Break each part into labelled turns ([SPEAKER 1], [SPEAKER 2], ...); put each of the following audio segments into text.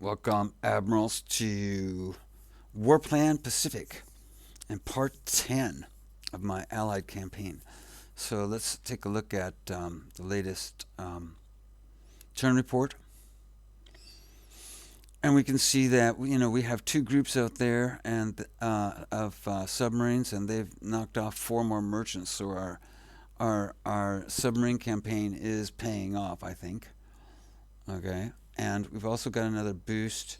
[SPEAKER 1] Welcome, Admirals, to WarPlan Pacific and part 10 of my Allied campaign. So let's take a look at the latest turn report. And we can see that we have two groups out there and of submarines, and they've knocked off four more merchants. So our submarine campaign is paying off, I think. Okay, and we've also got another boost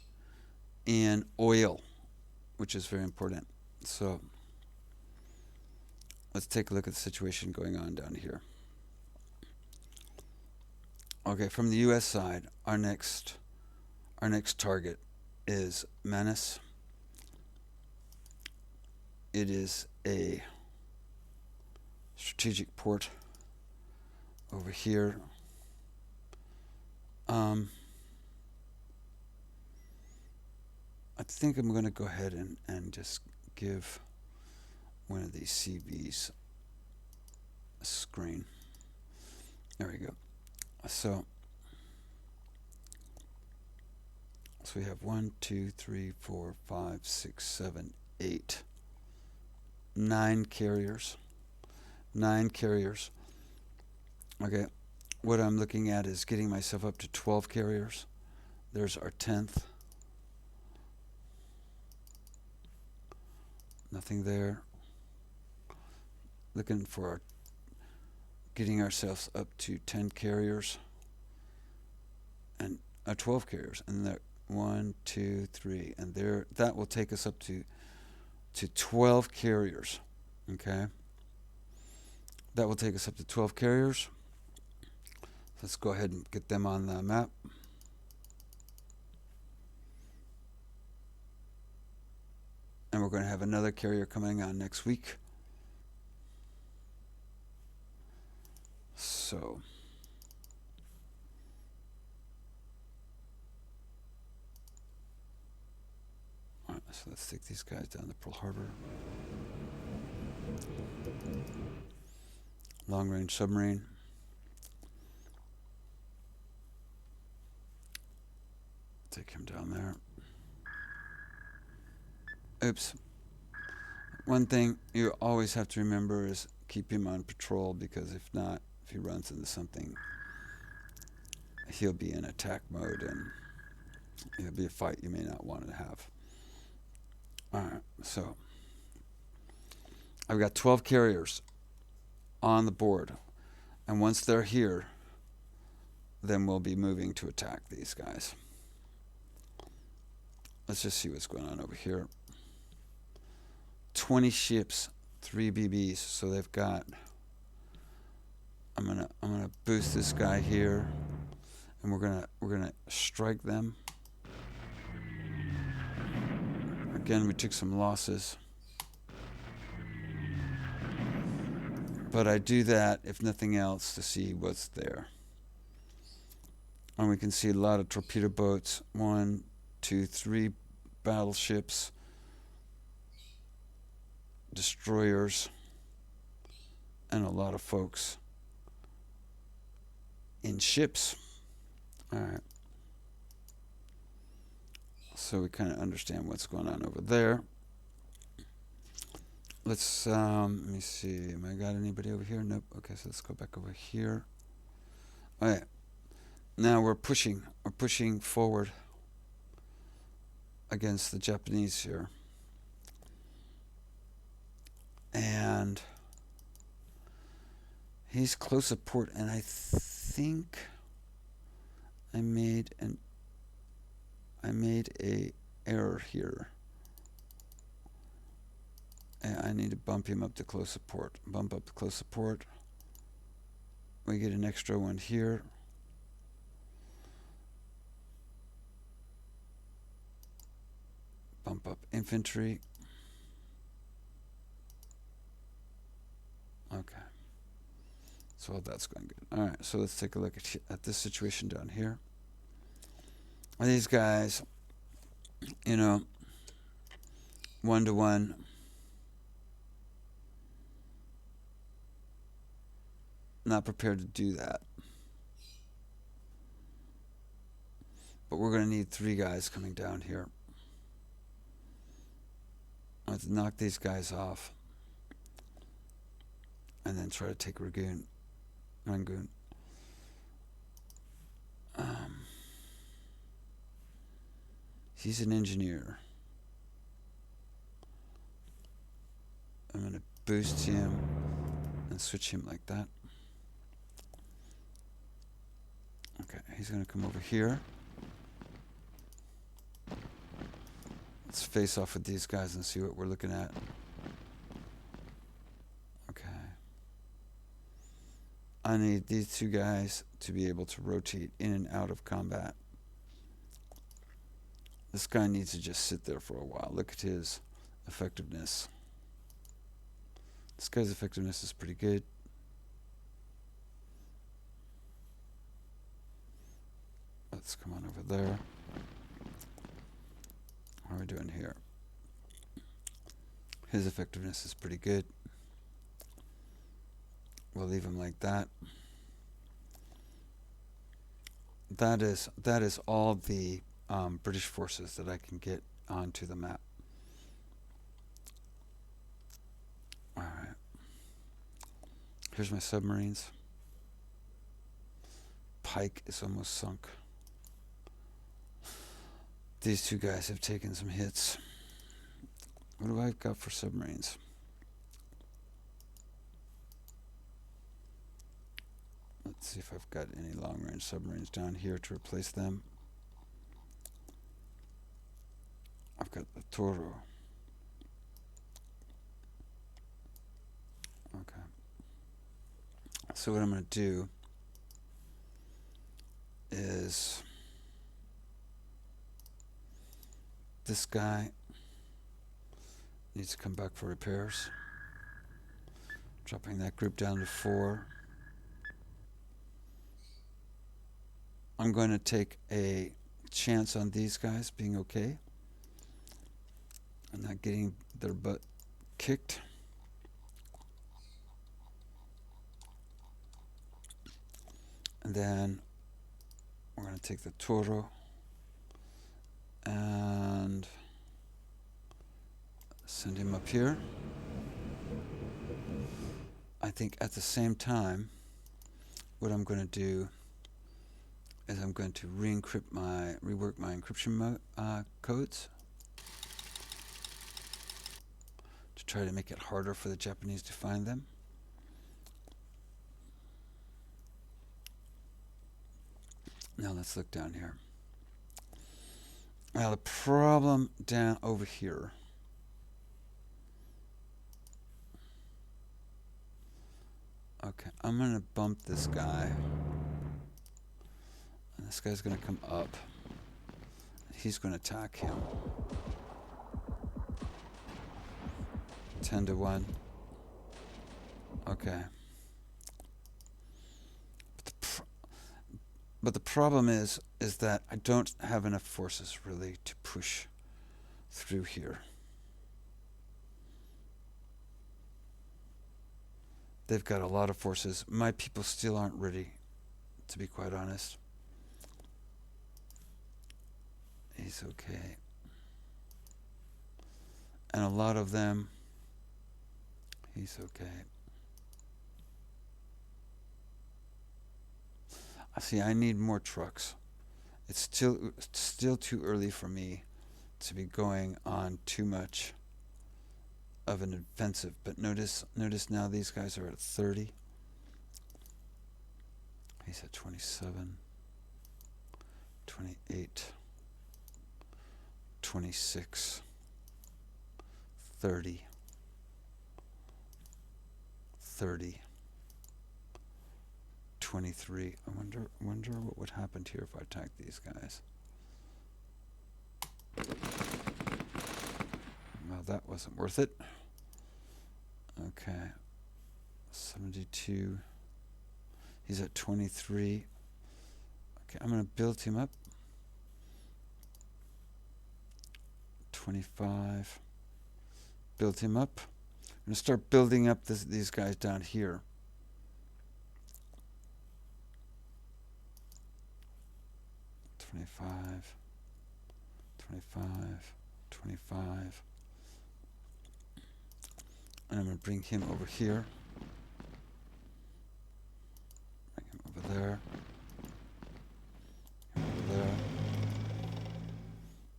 [SPEAKER 1] in oil, which is very important. So let's take a look at the situation going on down here. Okay, from the U.S. side, our next target is Menace. It is a strategic port over here. I think I'm going to go ahead and just give one of these CVs a screen. There we go. So we have 1, 2, 3, 4, 5, 6, 7, 8, 9 carriers. 9 carriers. Okay, what I'm looking at is getting myself up to 12 carriers. There's our 10th. Nothing there. Looking for getting ourselves up to 10 carriers and 12 carriers, and there 1, 2, 3, and there that will take us up to 12 carriers. Okay, that will take us up to 12 carriers. Let's go ahead and get them on the map. And we're going to have another carrier coming on next week. So all right, so let's take these guys down to Pearl Harbor. Long range submarine. Take him down there. Oops. One thing you always have to remember is keep him on patrol, because if not, if he runs into something, he'll be in attack mode and it'll be a fight you may not want to have. Alright, so I've got 12 carriers on the board, and once they're here, then we'll be moving to attack these guys. Let's just see what's going on over here. 20 ships, 3 BBs, so they've got. I'm gonna boost this guy here, and we're gonna strike them. Again, we took some losses, but I do that if nothing else to see what's there. And we can see a lot of torpedo boats. 1, 2, 3 battleships, destroyers, and a lot of folks in ships. Alright, so we kind of understand what's going on over there. Let's let me see, am I got anybody over here? Nope. Okay, so let's go back over here. Alright, now we're pushing forward against the Japanese here. And he's close to port, and I think I made a error here. And I need to bump him up to close support. Bump up to close support. We get an extra one here. Bump up infantry. Okay. So that's going good. Alright, so let's take a look at this situation down here. These guys, 1-to-1. Not prepared to do that. But we're going to need 3 guys coming down here. Let's knock these guys off. And then try to take Rangoon. He's an engineer. I'm going to boost him and switch him like that. Okay, he's going to come over here. Let's face off with these guys and see what we're looking at. Okay. I need these 2 guys to be able to rotate in and out of combat. This guy needs to just sit there for a while. Look at his effectiveness. This guy's effectiveness is pretty good. Let's come on over there. How are we doing here? His effectiveness is pretty good. We'll leave him like that. That is all the British forces that I can get onto the map. Alright. Here's my submarines. Pike is almost sunk. These 2 guys have taken some hits. What do I got for submarines? Let's see if I've got any long-range submarines down here to replace them. I've got the Toro. Okay. So what I'm going to do is this guy needs to come back for repairs. Dropping that group down to 4. I'm going to take a chance on these guys being okay and not getting their butt kicked. And then we're going to take the Toro and send him up here. I think at the same time, what I'm going to do is I'm going to rework my encryption codes to try to make it harder for the Japanese to find them. Now let's look down here. Now the problem down over here okay, I'm going to bump this guy. And this guy's going to come up. He's going to attack him. 10-1. Okay. But the problem is that I don't have enough forces really to push through here. They've got a lot of forces. My people still aren't ready, to be quite honest. He's okay. And a lot of them, he's okay. See, I need more trucks. It's still too early for me to be going on too much of an offensive. But notice now these guys are at 30. He's at 27, 28, 26, 30, 30. 23. I wonder what would happen here if I attacked these guys. Well, that wasn't worth it. Okay. 72. He's at 23. Okay, I'm going to build him up. 25. Build him up. I'm going to start building up these guys down here. 25, 25, 25. And I'm going to bring him over here. Bring him over there. Over there.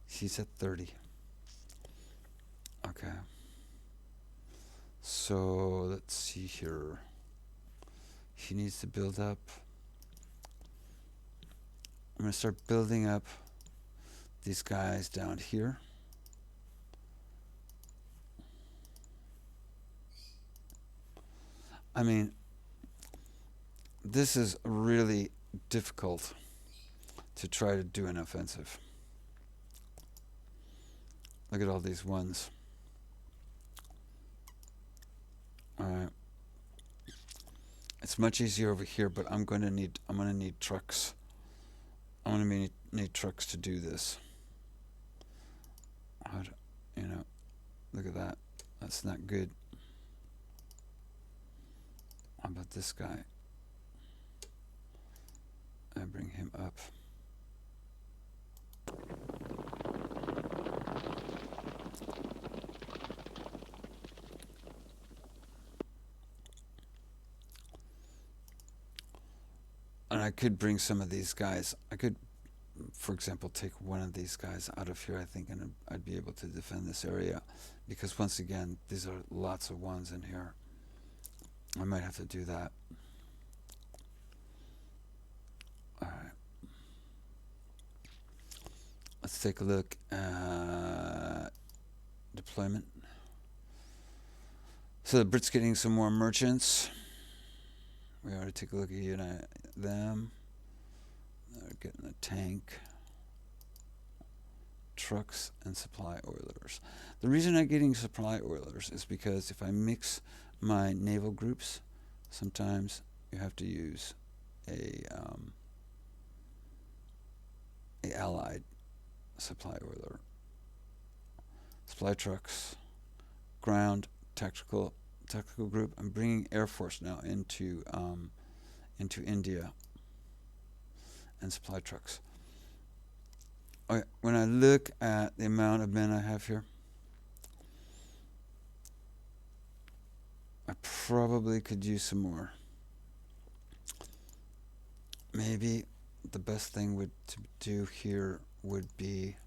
[SPEAKER 1] He's at 30. Okay. So let's see here. He needs to build up. I'm going to start building up these guys down here. I mean, this is really difficult to try to do an offensive. Look at all these ones. Alright. It's much easier over here, but I'm gonna need trucks. I'm gonna need trucks to do this. Look at that. That's not good. How about this guy? I bring him up. And I could bring some of these guys. I could, for example, take one of these guys out of here, I think, and I'd be able to defend this area. Because once again, these are lots of ones in here. I might have to do that. Alright. Let's take a look at deployment. So the Brits getting some more merchants. We ought to take a look at them. They're getting a tank, trucks, and supply oilers. The reason I'm getting supply oilers is because if I mix my naval groups, sometimes you have to use a allied supply oiler. Supply trucks, ground, tactical group. I'm bringing Air Force now into India, and supply trucks. Okay, when I look at the amount of men I have here, I probably could use some more. Maybe the best thing to do here would be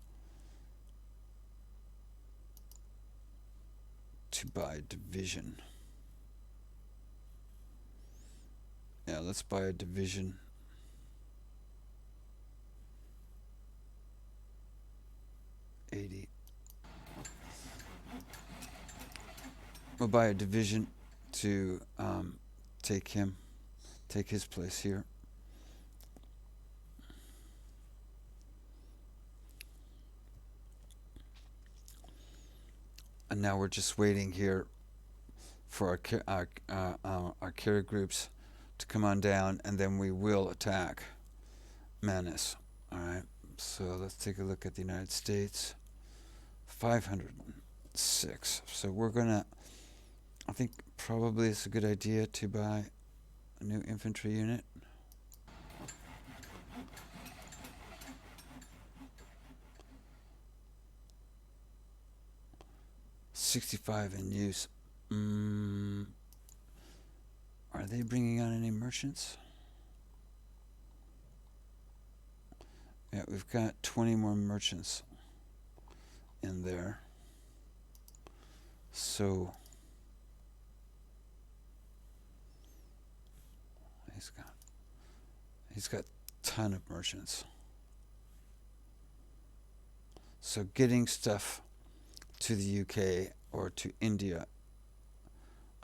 [SPEAKER 1] to buy a division. Yeah, let's buy a division. We'll buy a division to take his place here. And now we're just waiting here for our carrier groups to come on down, and then we will attack Manus. All right. So let's take a look at the United States. 506. So we're gonna. I think probably it's a good idea to buy a new infantry unit. $65 in use. Are they bringing on any merchants? Yeah, we've got 20 more merchants in there. So he's got a ton of merchants. So getting stuff to the UK or to India,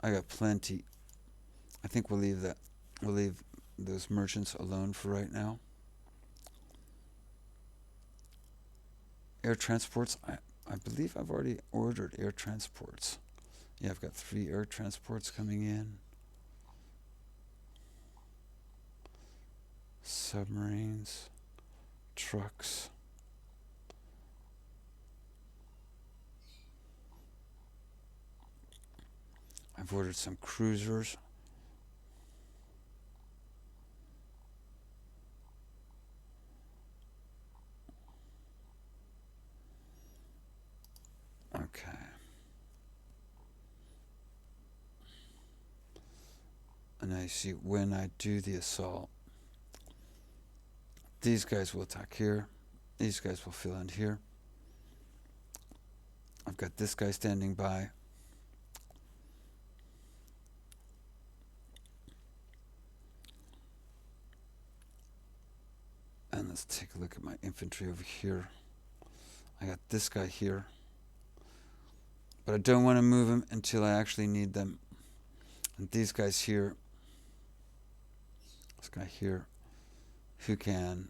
[SPEAKER 1] I got plenty. I think we'll leave that. We'll leave those merchants alone for right now. Air transports. I believe I've already ordered air transports. Yeah, I've got 3 air transports coming in. Submarines, trucks. I've ordered some cruisers. Okay. And I see when I do the assault, these guys will attack here. These guys will fill in here. I've got this guy standing by. And let's take a look at my infantry over here. I got this guy here. But I don't want to move them until I actually need them. And these guys here. This guy here. Who can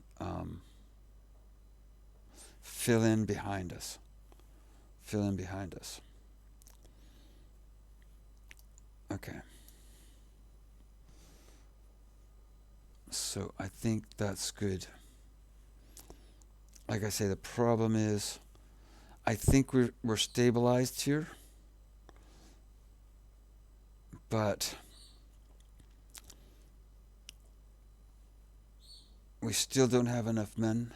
[SPEAKER 1] fill in behind us. Fill in behind us. Okay. So I think that's good. Like I say, the problem is I think we're stabilized here. But we still don't have enough men.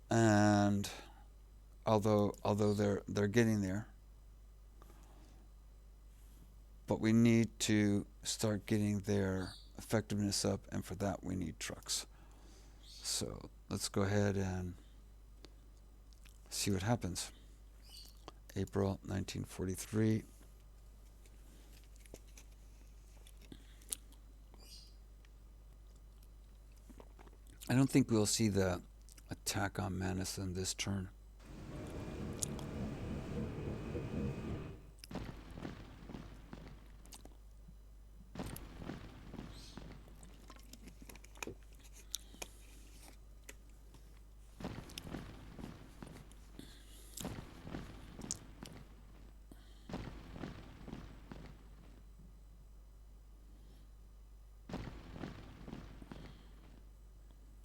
[SPEAKER 1] And although they're getting there, but we need to start getting their effectiveness up, and for that we need trucks. So let's go ahead and see what happens. April 1943. I don't think we'll see the attack on Madison this turn.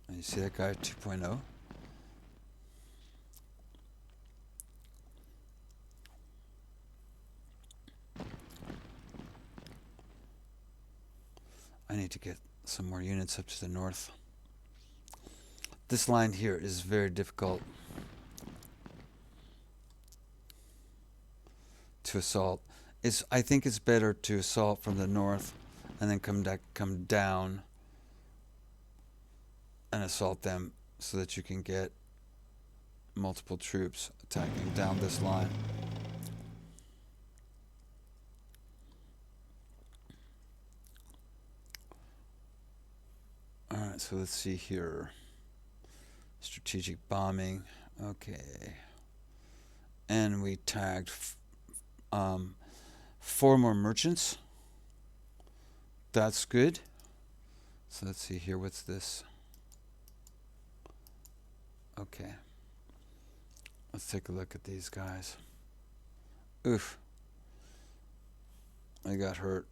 [SPEAKER 1] You see that guy 2.0? I need to get some more units up to the north. This line here is very difficult to assault. I think it's better to assault from the north and then come down and assault them so that you can get multiple troops attacking down this line. Alright, so let's see here. Strategic bombing. Okay. And we tagged 4 more merchants. That's good. So let's see here. What's this? Okay. Let's take a look at these guys. Oof. They got hurt.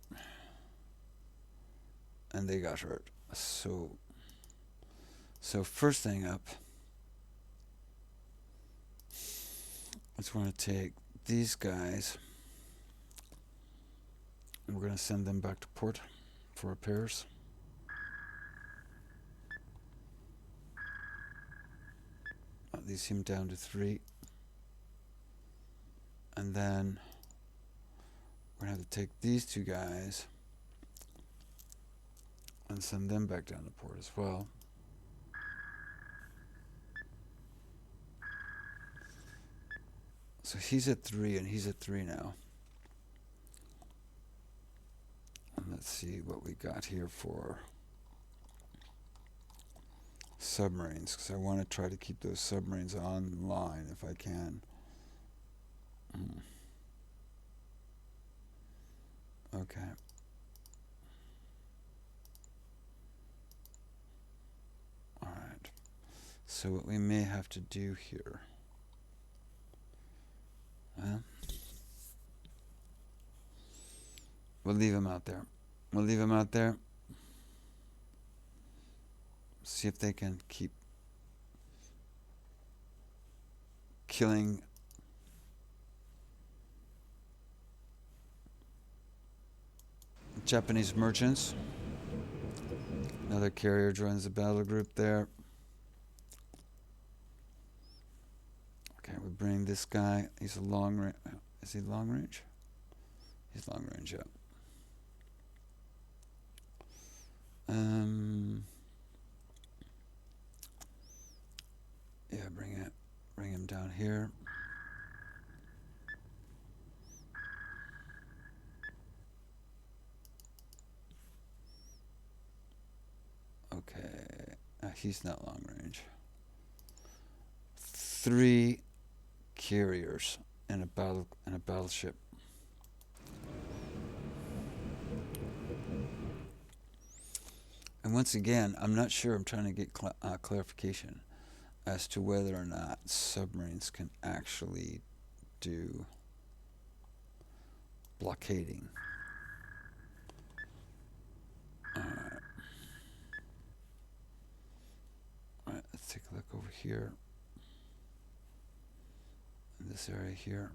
[SPEAKER 1] And they got hurt. So first thing up, let's want to take these guys and we're going to send them back to port for repairs. These seem down to 3. And then we're going to have to take these 2 guys and send them back down to port as well. So he's at 3 and he's at 3 now. And let's see what we got here for submarines, because I want to try to keep those submarines online if I can. Okay. Alright. So what we may have to do here. We'll leave them out there. We'll leave them out there. See if they can keep killing Japanese merchants. Another carrier joins the battle group there. Okay, we bring this guy. He's a long range. Is he long range? He's long range, yeah. Yeah, bring him down here. Okay, he's not long range. 3 carriers and a battleship. And once again, I'm not sure. I'm trying to get clarification as to whether or not submarines can actually do blockading. Alright. Alright, let's take a look over here. In this area here.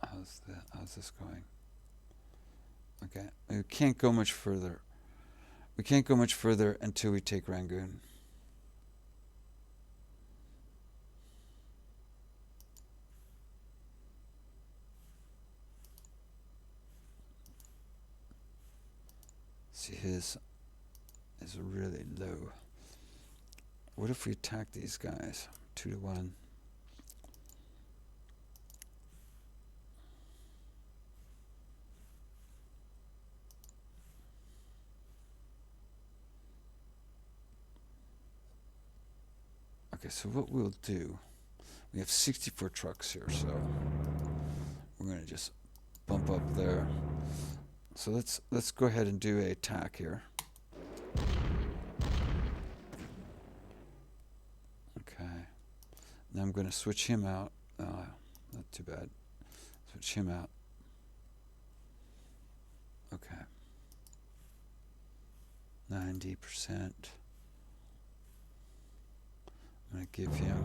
[SPEAKER 1] How's this going? Okay, we can't go much further. We can't go much further until we take Rangoon. See, his is really low. What if we attack these guys? 2-1. Okay, so what we'll do, we have 64 trucks here, so we're going to just bump up there. So let's go ahead and do a attack here. Okay. Now I'm going to switch him out. Not too bad. Switch him out. Okay. 90%. I'm going to give him,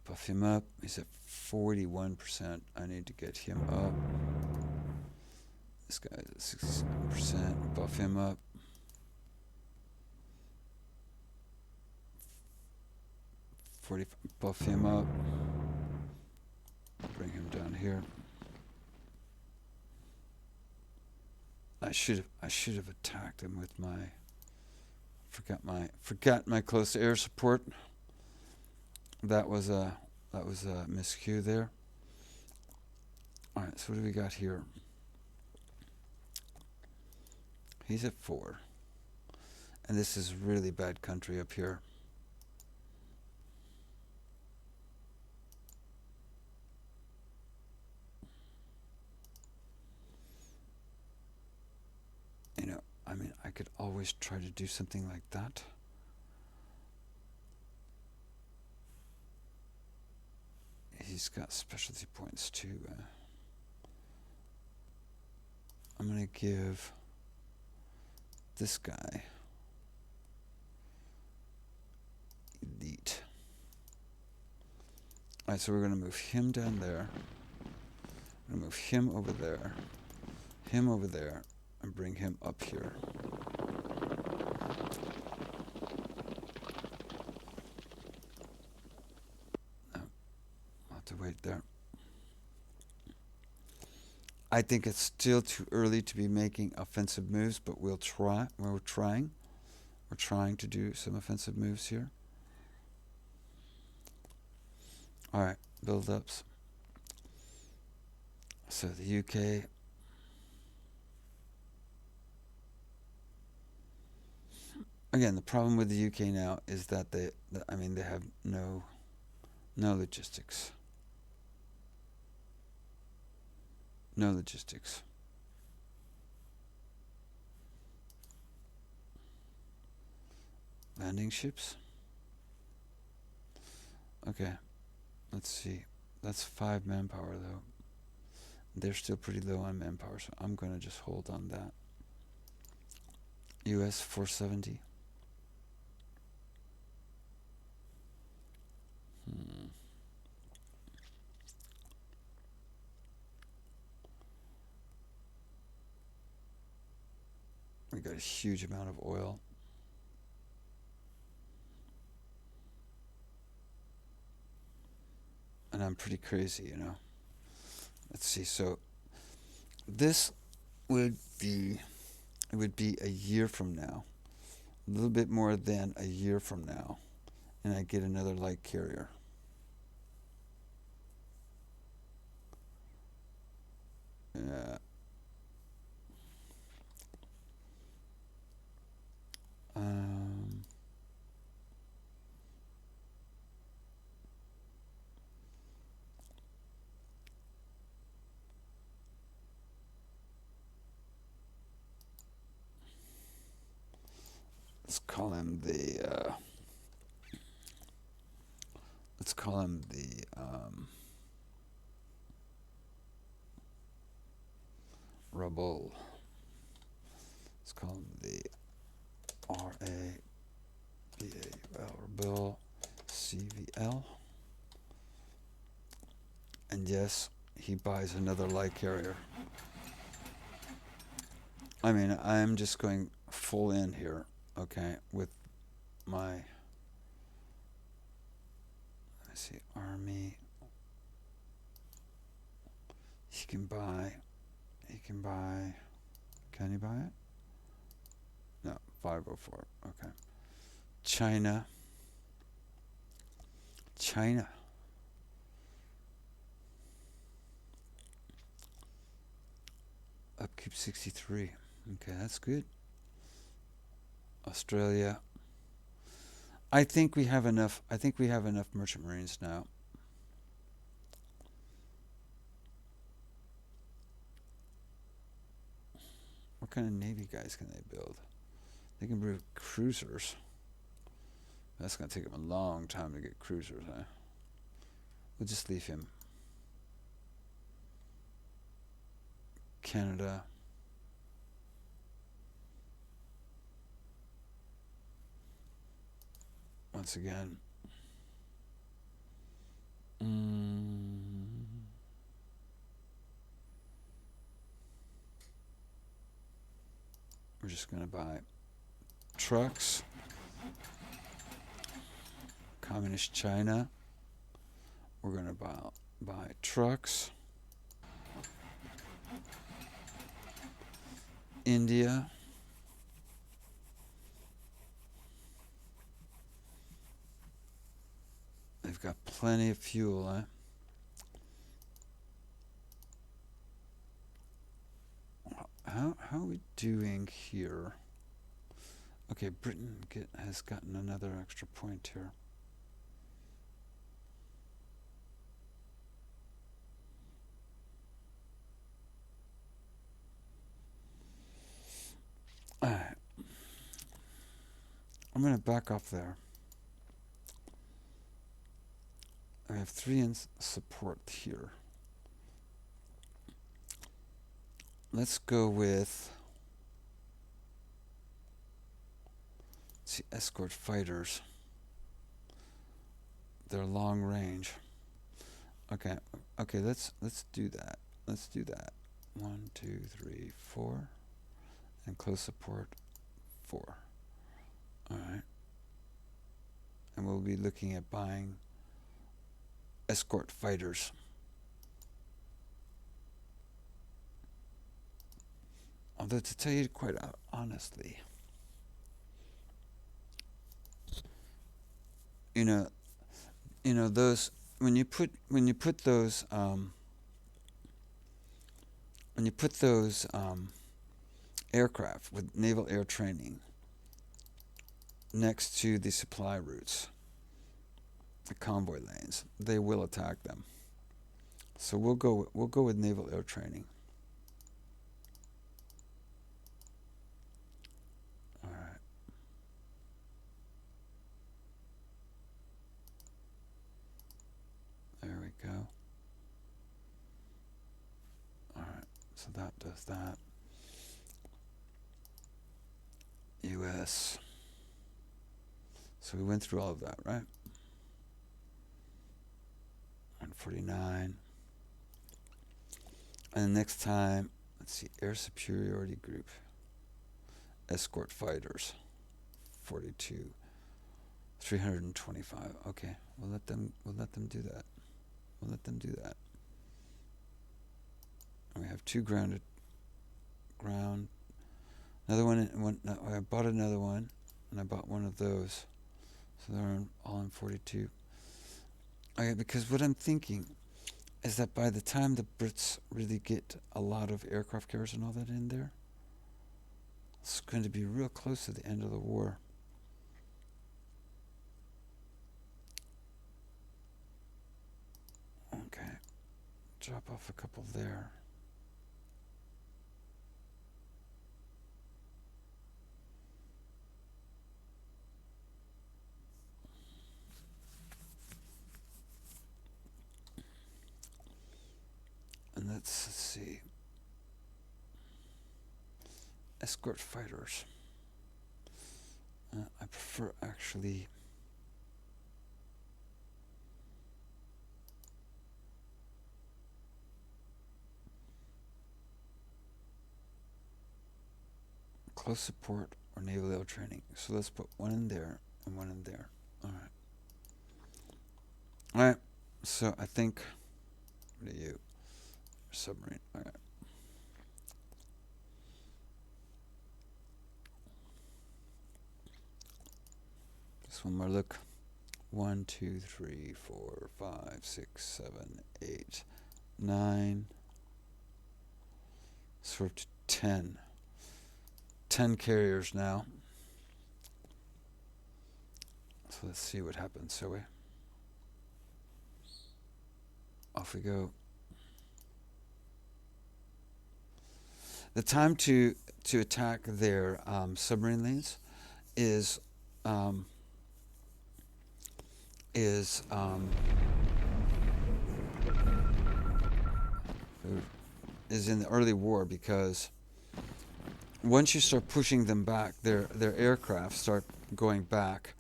[SPEAKER 1] buff him up. He's at 41%. I need to get him up. This guy's at 67%. Buff him up. 40. Buff him up. Bring him down here. I should have attacked him with my. Forgot my close air support. That was a miscue there. All right, so what do we got here? He's at 4, and this is really bad country up here. You know, I mean, I could always try to do something like that. He's got specialty points too. I'm going to give this guy elite. Alright, so we're going to move him down there. I'm going to move him over there, and bring him up here. No, I'll have to wait there. I think it's still too early to be making offensive moves, but we'll try. We're trying to do some offensive moves here. Alright, build-ups. So the UK. Again, the problem with the UK now is that they have no logistics. No logistics. Landing ships. Okay, let's see. That's 5 manpower though. They're still pretty low on manpower, so I'm going to just hold on that. US 470. We got a huge amount of oil. And I'm pretty crazy, you know. Let's see. So this would be, it would be a year from now, a little bit more than a year from now, and I get another light carrier. Yeah. Um, let's call him the. Let's call him the. Rebel. Let's call him the RABAL, Rebel CVL. And yes, he buys another light carrier. I mean, I'm just going full in here, okay, with my, let's see, Army. He can buy, can he buy it? No, 504, okay. China. Upkeep 63. Okay, that's good. Australia. I think we have enough merchant marines now. What kind of navy guys can they build? They can build cruisers. That's going to take them a long time to get cruisers, huh? We'll just leave him. Canada. Once again. We're just going to buy trucks. Communist China. We're going to buy trucks. India. They've got plenty of fuel, huh? How are we doing here? Okay, Britain has gotten another extra point here. Alright. I'm going to back up there. I have 3 in support here. Let's go with, let's see, escort fighters. They're long range. Okay, let's do that. Let's do that. 1, 2, 3, 4, and close support 4. All right, and we'll be looking at buying escort fighters. Although, to tell you quite honestly, you know those when you put those aircraft with naval air training next to the supply routes, the convoy lanes, they will attack them. So we'll go with naval air training. All right. There we go. All right. So that does that. US. So we went through all of that, right? 149. And next time, let's see, air superiority group. escort fighters. 42. 325. Okay, we'll let them do that. We'll let them do that. And we have 2 ground. Another one. No, I bought another one, and I bought one of those. So they're all in 42. Okay, because what I'm thinking is that by the time the Brits really get a lot of aircraft carriers and all that in there, it's going to be real close to the end of the war. Okay, drop off a couple there. And let's see. Escort fighters. I prefer actually close support or naval air training. So let's put one in there and one in there. All right. All right. So I think, what are you? Submarine. All right. Just one more look. 1, 2, 3, 4, 5, 6, 7, 8, 9. So we're up to 10. 10 carriers now. So let's see what happens, shall we? Off we go. The time to attack their submarine lanes is in the early war, because once you start pushing them back, their aircraft start going back,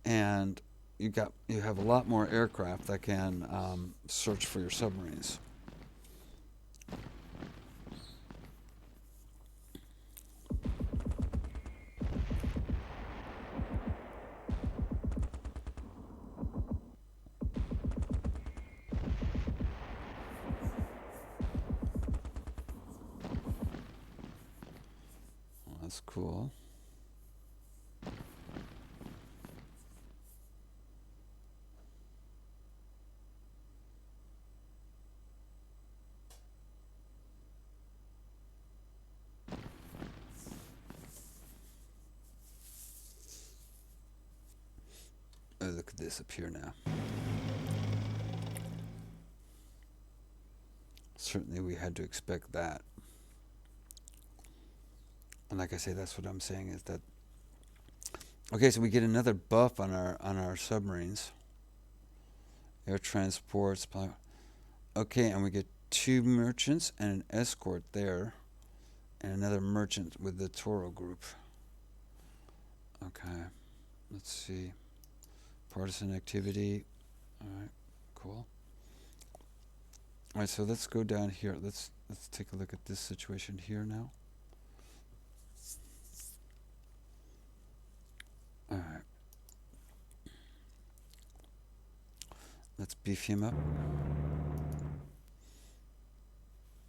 [SPEAKER 1] and you have a lot more aircraft that can search for your submarines. That's cool. Oh, look at this up here now. Certainly we had to expect that. And like I say, that's what I'm saying is that, okay, so we get another buff on our submarines. Air transports. Okay, and we get 2 merchants and an escort there, and another merchant with the Toro group. Okay, let's see. Partisan activity. All right, cool. All right, so let's go down here. Let's take a look at this situation here now. All right. Let's beef him up.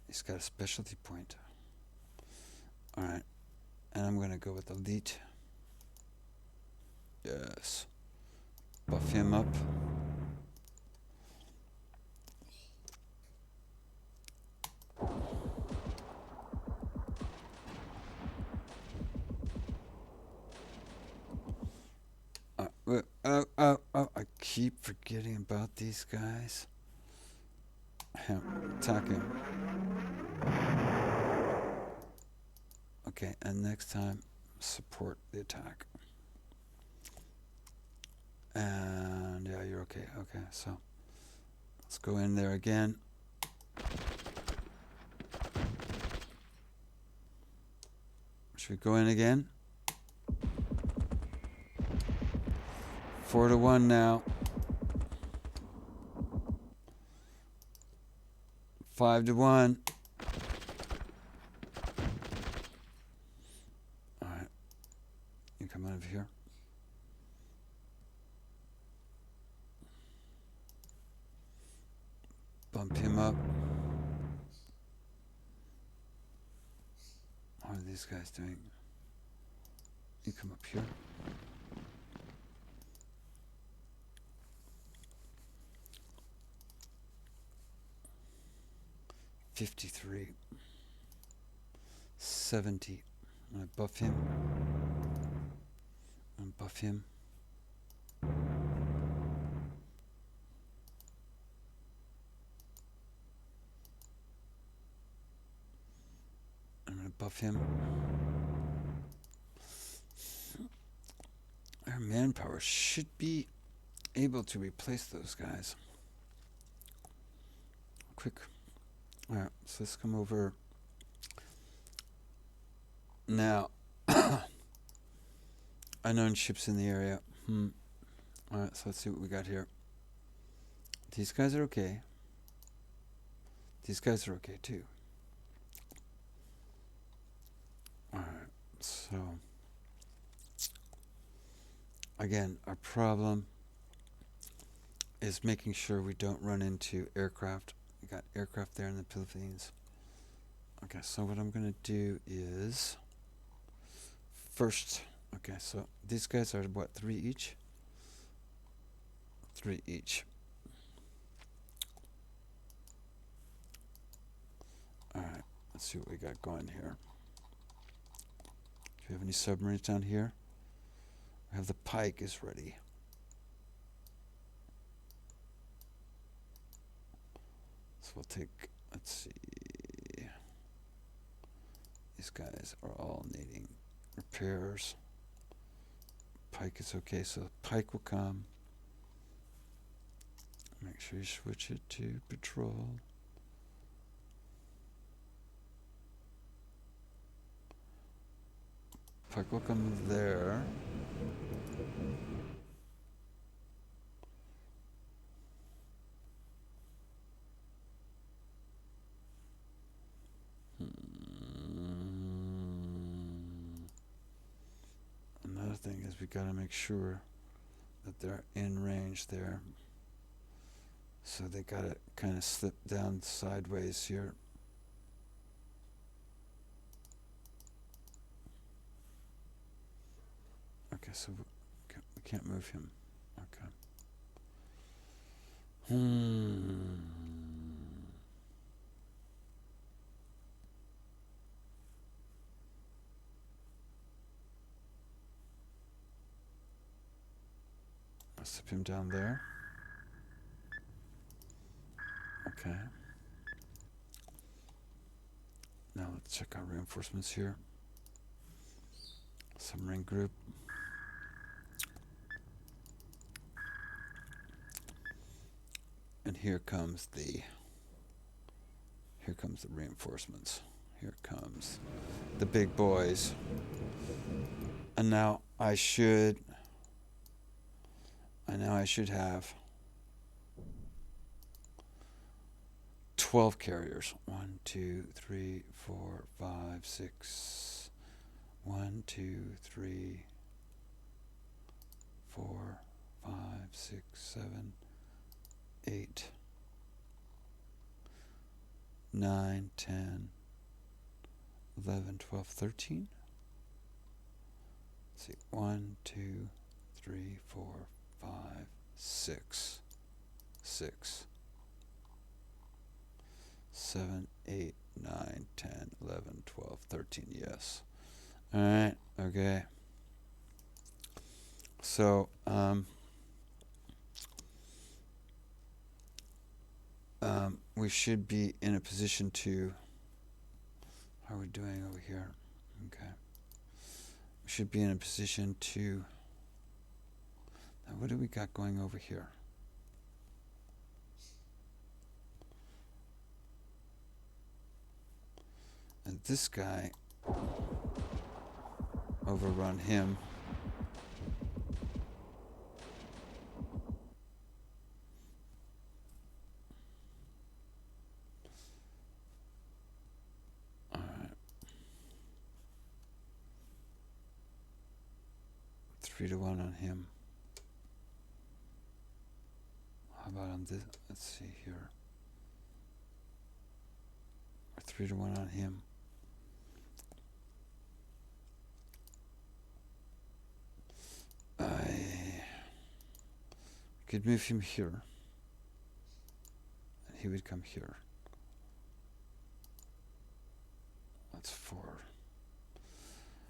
[SPEAKER 1] He's got a specialty point. All right. And I'm going to go with elite. Yes. Buff him up. I keep forgetting about these guys. Attack him. Okay, and next time, support the attack. And yeah, you're okay. Okay, so let's go in there again. Should we go in again? 4-1 now. 5-1. All right, And come over here. Bump him up. What are these guys doing? You come up here. $53. $70. I'm gonna buff him. I'm gonna buff him. I'm gonna buff him. Our manpower should be able to replace those guys. Quick. Alright, so let's come over. Now, unknown ships in the area. Alright, so let's see what we got here. These guys are okay. These guys are okay too. Alright, so again, our problem is making sure we don't run into aircraft. We got aircraft there in the Philippines. Okay, so what I'm going to do is first, okay, so these guys are what, 3 each? 3 each. Alright, let's see what we got going here. Do we have any submarines down here? We have the Pike is ready. So we'll take, let's see. These guys are all needing repairs. Pike is okay, so the Pike will come. Make sure you switch it to patrol. Pike will come there. Another thing is we got to make sure that they're in range there. So they got to kind of slip down sideways here. Okay, so we can't move him. Okay. I'll slip him down there. Okay. Now let's check our reinforcements here. Submarine group. And here comes the reinforcements. Here comes the big boys. And now I should have 12 carriers. 1, 2, 3, 4, 5, 6. 1, 2, 3, 4, 5, 6, 7, 8, 9, 10, 11, 12, 13. Let's see. 1, 2, 3, 4, 5, 6. 7, 8, 9, 10, 11, 12, 13. Yes. Alright, okay. So, we should be in a position to, how are we doing over here? Okay. We should be in a position to, now what do we got going over here? And this guy, overrun him. Alright. 3-1 on him. How about on this? Let's see here. 3-1 on him. I could move him here. And he would come here. That's 4.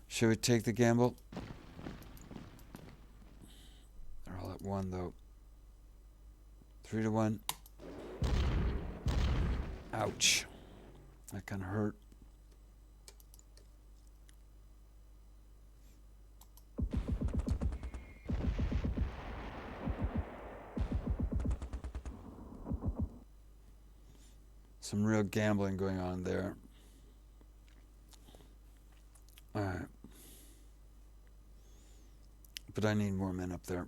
[SPEAKER 1] Should we take the gamble? They're all at 1 though. 3-1. Ouch. That kind of hurt. Some real gambling going on there. Alright. But I need more men up there.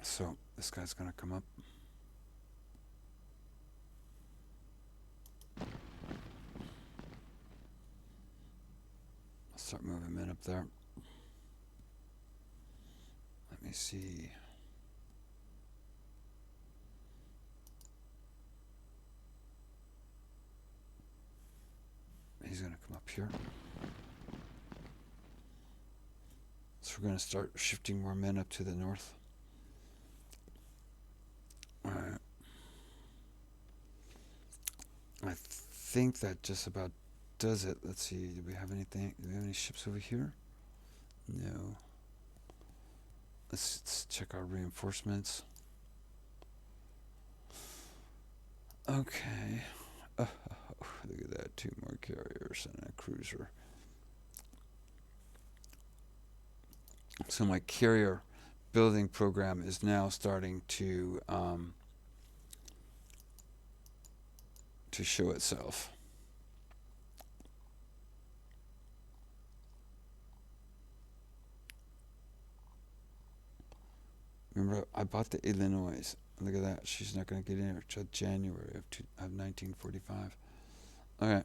[SPEAKER 1] So this guy's going to come up. I'll start moving men up there. Let me see. He's going to come up here. So we're going to start shifting more men up to the north. Alright. I think that just about does it. Let's see. Do we have anything? Do we have any ships over here? No. Let's check our reinforcements. Okay. Look at that. 2 more carriers and a cruiser. So my carrier building program is now starting to show itself. Remember, I bought the Illinois. Look at that. She's not going to get in here until January of 1945. Okay.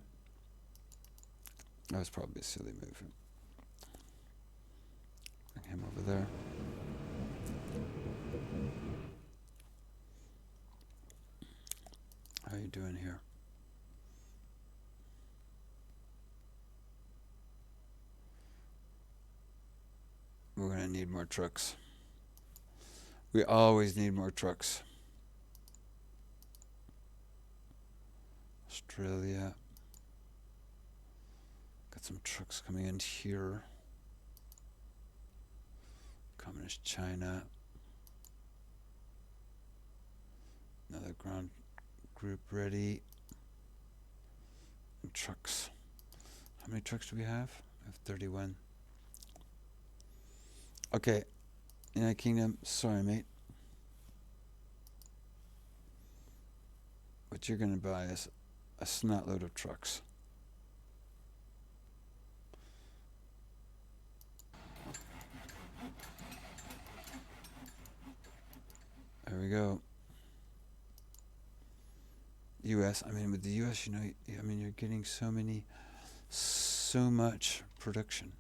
[SPEAKER 1] That was probably a silly move. Bring him over there. How are you doing here? We're going to need more trucks. We always need more trucks. Australia. Got some trucks coming in here. Communist China. Another ground group ready. And trucks. How many trucks do we have? We have 31. Okay. United Kingdom, sorry mate. What you're going to buy is a snot load of trucks. There we go. U.S. I mean, with the U.S., you know, I mean, you're getting so much production.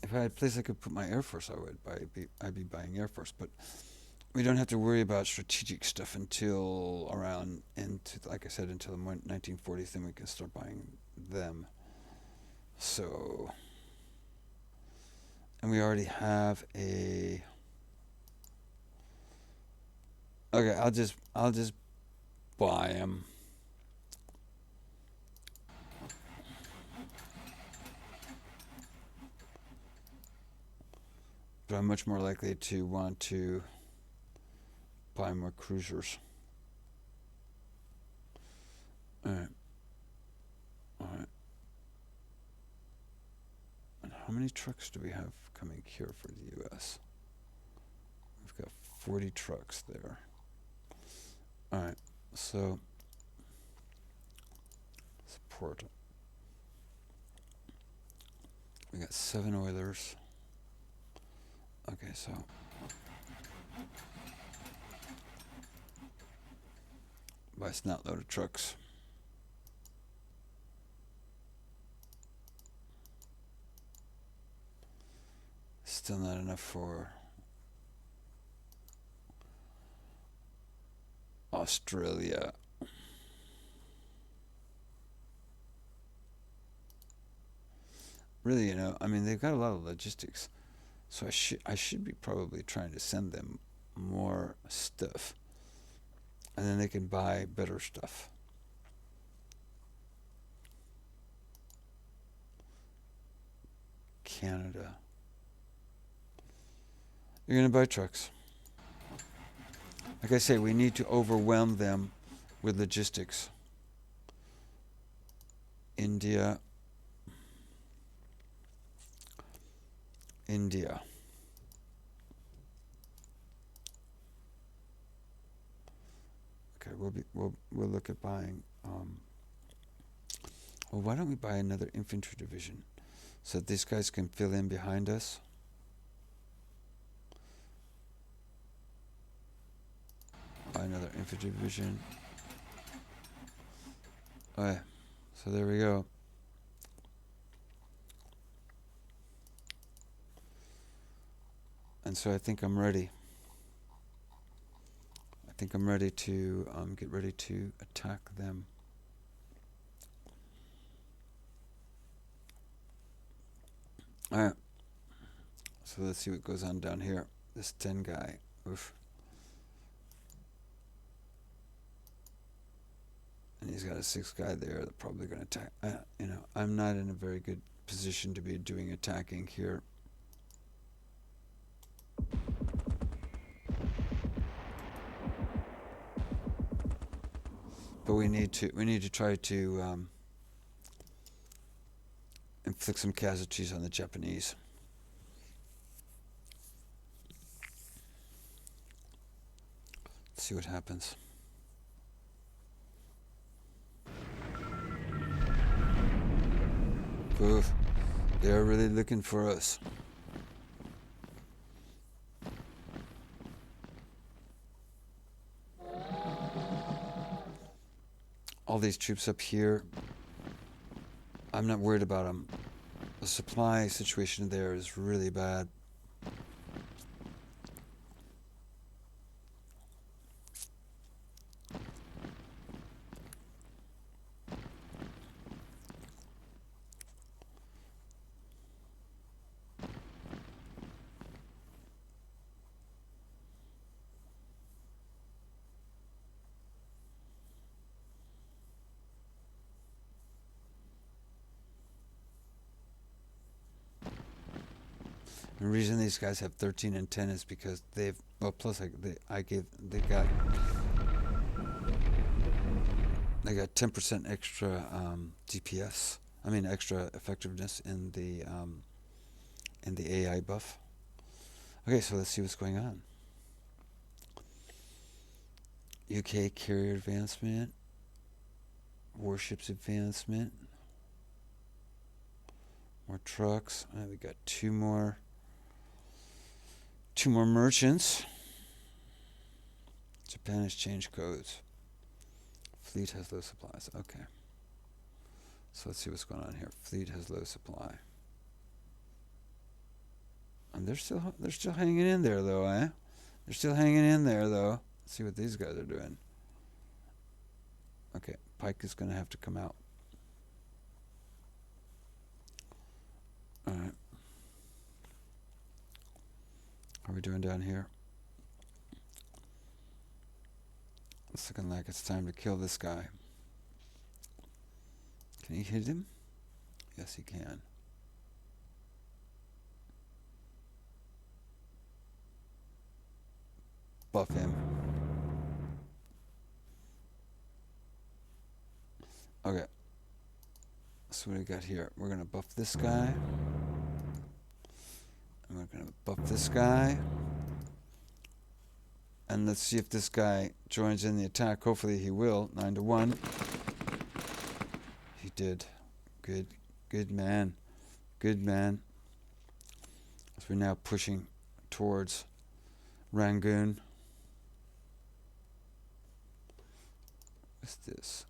[SPEAKER 1] If I had a place I could put my Air Force, I would. I'd be buying Air Force, but we don't have to worry about strategic stuff until around, like I said, until the 1940s. Then we can start buying them. So, and we already have a. Okay, I'll just buy them. But I'm much more likely to want to buy more cruisers. Alright. Alright. And how many trucks do we have coming here for the U.S.? We've got 40 trucks there. Alright, so support. We got 7 Oilers. Okay, so buy a snot load of trucks. Still not enough for Australia. Really, I mean, they've got a lot of logistics, so I should be probably trying to send them more stuff, and then they can buy better stuff. Canada. You're gonna buy trucks. Like I say, we need to overwhelm them with logistics. India. Okay, we'll look at buying. Well, why don't we buy another infantry division so that these guys can fill in behind us? Buy another infantry division. Alright, so there we go. And so I think I'm ready. I think I'm ready to get ready to attack them. Alright. So let's see what goes on down here. This 10 guy. Oof. And he's got a 6 guy there. They're probably going to attack. I'm not in a very good position to be doing attacking here. But we need to try to inflict some casualties on the Japanese. Let's see what happens. Oof. They're really looking for us. All these troops up here, I'm not worried about them. The supply situation there is really bad. The reason these guys have 13 and 10 is because they've plus they got 10% extra DPS. I mean extra effectiveness in the AI buff. Okay, so let's see what's going on. UK carrier advancement, warships advancement, more trucks. We got two more merchants. Japan has changed codes. Fleet has low supplies. Okay. So let's see what's going on here. Fleet has low supply. And they're still hanging in there though, eh? They're still hanging in there though. Let's see what these guys are doing. Okay, Pike is going to have to come out. Alright. How are we doing down here? It's looking like it's time to kill this guy. Can he hit him? Yes, he can. Buff him. Okay. So what do we got here? We're going to buff this guy. And we're going to buff this guy. And let's see if this guy joins in the attack. Hopefully he will. 9-1. He did. Good man. Good man. So we're now pushing towards Rangoon. What's this?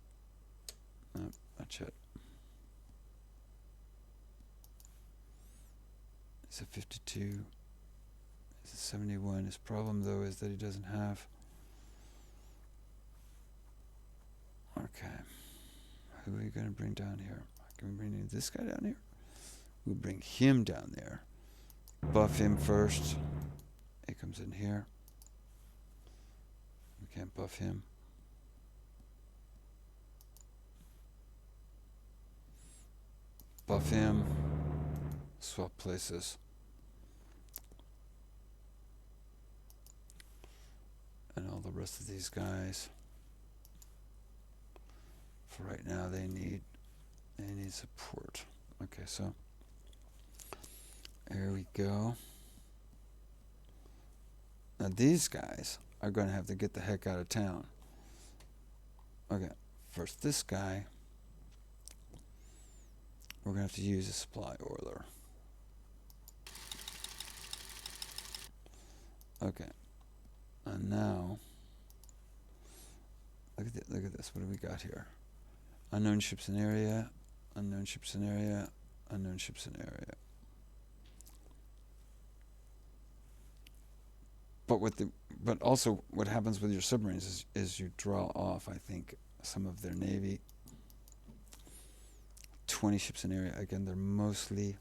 [SPEAKER 1] No, not yet. It's a 52. to 71. His problem, though, is that he doesn't have... Okay. Who are you going to bring down here? Can we bring this guy down here? We'll bring him down there. Buff him first. He comes in here. We can't buff him. Buff him. Swap places. And all the rest of these guys. For right now, they need support. Okay, so there we go. Now these guys are going to have to get the heck out of town. Okay, first this guy. We're going to have to use a supply oiler. Okay. And now, look at this. What do we got here? Unknown ships in area, unknown ships in area, unknown ships in area. But also what happens with your submarines is you draw off, I think, some of their navy. 20 ships in area. Again, they're mostly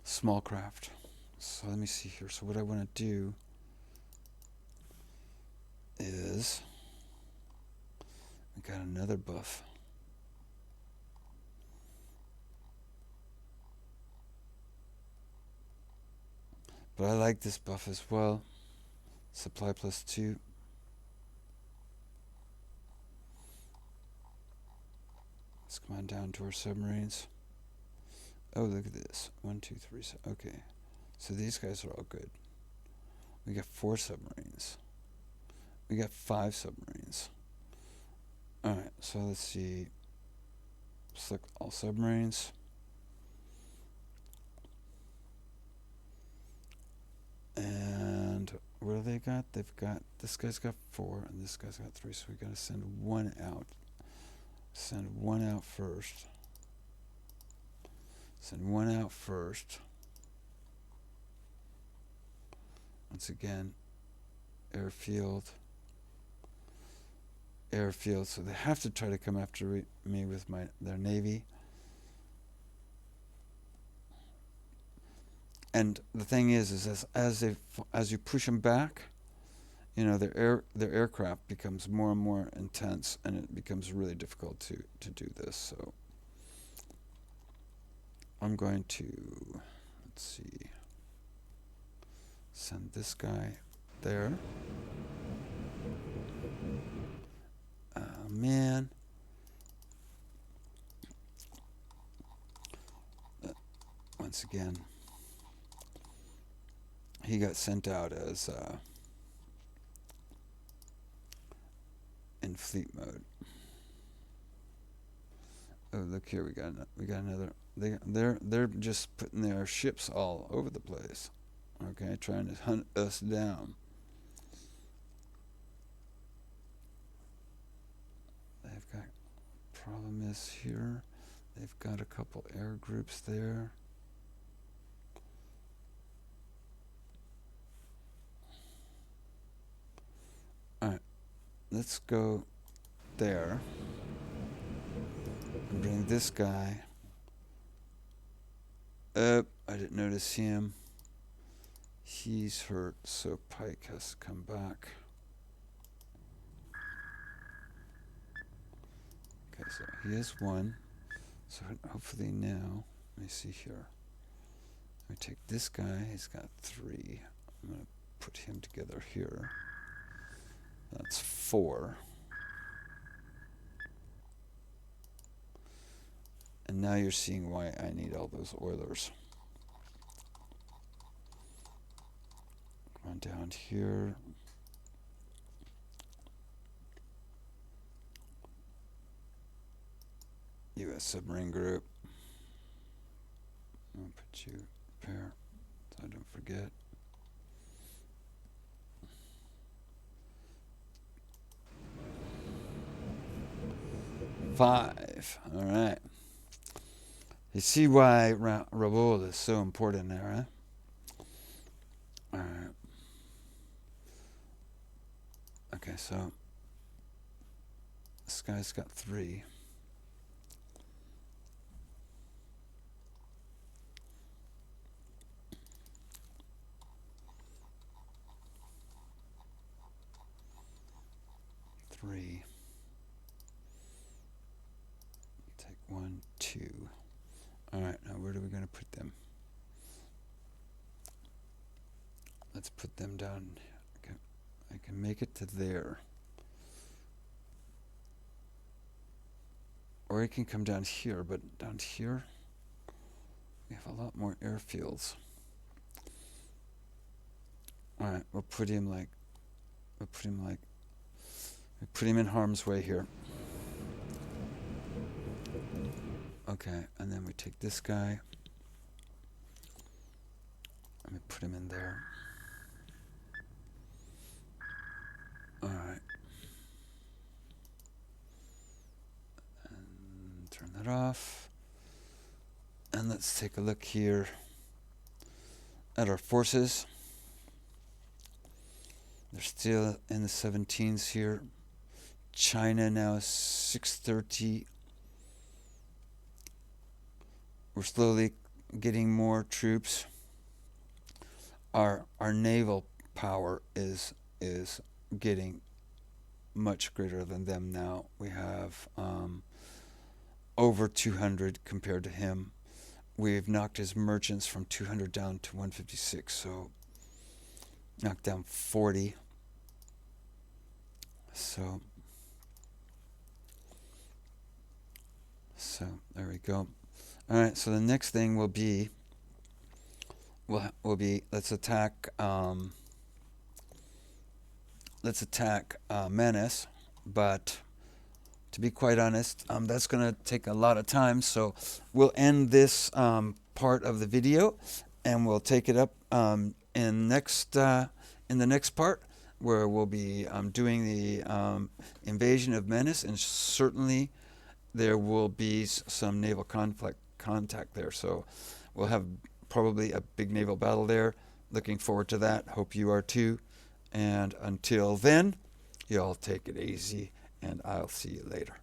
[SPEAKER 1] small craft. So let me see here. So what I want to do is, we got another buff. But I like this buff as well. Supply +2. Let's come on down to our submarines. Oh, look at this. 1, 2, 3. Okay. So these guys are all good. We got 4 submarines. We got 5 submarines. Alright, so let's see. Select all submarines. And what do they got? They've got, this guy's got 4 and this guy's got 3, so we gotta send one out. Send one out first. Send one out first. Once again, airfield. Airfield, so they have to try to come after me with their navy. And the thing is as you push them back, you know, their aircraft becomes more and more intense, and it becomes really difficult to do this. So I'm going to, let's see, send this guy there. Oh man. Once again, he got sent out as in fleet mode. Oh, look here, we got another. They're just putting their ships all over the place. Okay, trying to hunt us down. They've got, problem is here, they've got a couple air groups there. Alright, let's go there and bring this guy up. I didn't notice him. He's hurt, so Pike has to come back. Okay, so he has 1. So hopefully now, let me see here. Let me take this guy, he's got 3. I'm going to put him together here. That's 4. And now you're seeing why I need all those oilers. Come on down here. U.S. submarine group. I'll put you pair so I don't forget. Five. All right. You see why Raoul is so important there, huh? so this guy's got 3. Take 1, 2. All right, now where are we going to put them? Let's put them down. Okay, I can make it to there. Or it can come down here, but down here we have a lot more airfields. All right, we'll put him in harm's way here. Okay, and then we take this guy. Let me put him in there. All right. And turn that off. And let's take a look here at our forces. They're still in the 17s here. China now is 630. We're slowly getting more troops. Our naval power is getting much greater than them now. We have over 200 compared to him. We've knocked his merchants from 200 down to 156, so knocked down 40. So there we go. All right, so the next thing will be let's attack Menace, but to be quite honest, that's going to take a lot of time, so we'll end this part of the video and we'll take it up in the next part, where we'll be doing the invasion of Menace, and certainly there will be some naval contact there. So we'll have probably a big naval battle there. Looking forward to that. Hope you are too. And until then, y'all take it easy, and I'll see you later.